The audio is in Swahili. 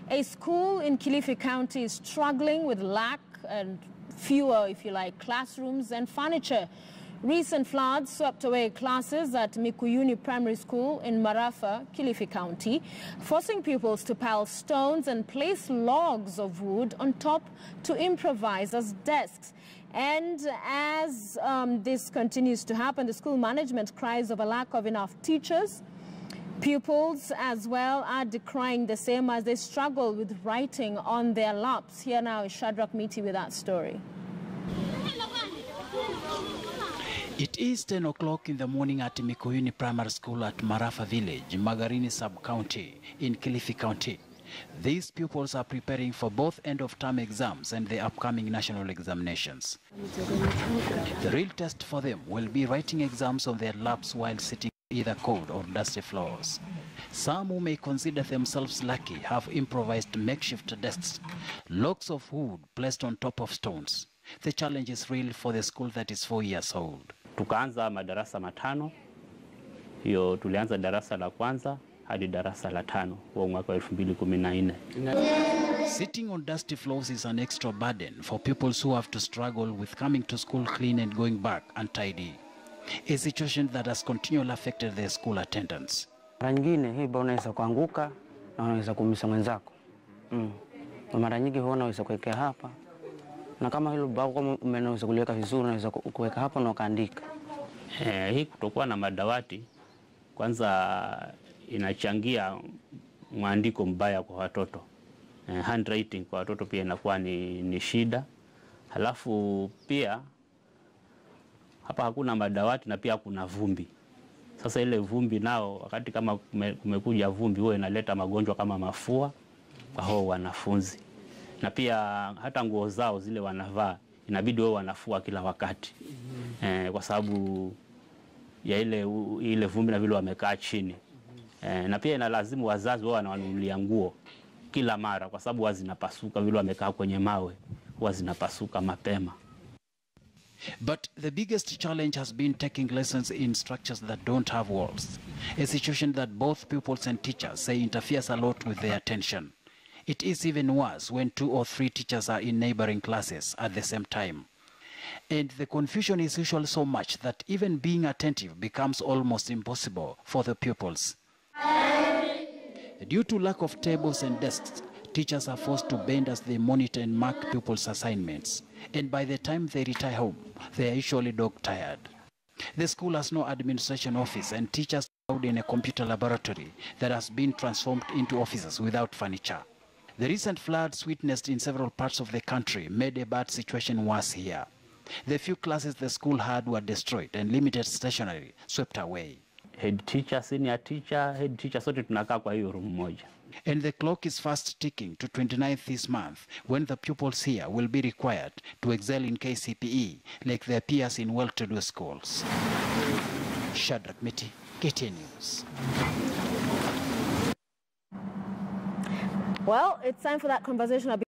A school in Kilifi County is struggling with lack and fewer, if you like, classrooms and furniture. Recent floods swept away classes at Mikuyuni Primary School in Marafa, Kilifi County, forcing pupils to pile stones and place logs of wood on top to improvise as desks. And as this continues to happen, the school management cries of a lack of enough teachers. Pupils as well are decrying the same as they struggle with writing on their laps. Here now is Shadrach Miti with that story. It is 10 o'clock in the morning at Mikuyuni Primary School at Marafa Village, Magarini Sub-County in Kilifi County. These pupils are preparing for both end-of-term exams and the upcoming national examinations. The real test for them will be writing exams on their laps while sitting on either cold or dusty floors. Some who may consider themselves lucky have improvised makeshift desks, logs of wood placed on top of stones. The challenge is real for the school that is 4 years old. Tukaanza madarasa matano. Hiyo tulianza darasa la kwanza hadi darasa la tano kwa mwaka 2014. Sitting on dusty floors is an extra burden for pupils who have to struggle with coming to school clean and going back untidy. A situation that has continually affected their school attendance. Mara nyingine hii unaweza kuanguka na unaweza kumisa mwenzako. Mara nyingi unaweza kuweka hapa. Na kama hilo bao kama umenaweza kuliweka vizuri unaweza kuweka hapa na ukaandika. Hii kutokuwa na madawati kwanza inachangia mwandiko mbaya kwa watoto. Handwriting kwa watoto pia inakuwa ni shida. Halafu pia hapa hakuna madawati na pia kuna vumbi. Sasa ile vumbi nao wakati kama kumekuja vumbi huwa inaleta magonjwa kama mafua kwa hao wanafunzi. Na pia hata nguo zao zile wanavaa inabidi wao wanafua kila wakati. Kwa sababu ya ile vumbi na vile wamekaa chini. Na pia inalazimu wazazi wao wanawanunulia nguo kila mara kwa sababu huwa zinapasuka vile wamekaa kwenye mawe, huwa zinapasuka mapema. But the biggest challenge has been taking lessons in structures that don't have walls, a situation that both pupils and teachers say interferes a lot with their attention. It is even worse when 2 or 3 teachers are in neighboring classes at the same time. And the confusion is usually so much that even being attentive becomes almost impossible for the pupils. Due to lack of tables and desks, teachers are forced to bend as they monitor and mark pupils' assignments. And by the time they retire home, they are usually dog-tired. The school has no administration office and teachers are out in a computer laboratory that has been transformed into offices without furniture. The recent floods witnessed in several parts of the country made a bad situation worse here. The few classes the school had were destroyed and limited stationery swept away. Head teacher, senior teacher, head teacher sote tunakaa kwa hiyo room moja. And the clock is fast ticking to 29th this month when the pupils here will be required to excel in KCPE like their peers in well-to-do schools. Shadrach Miti, KTN News. Well, it's time for that conversation.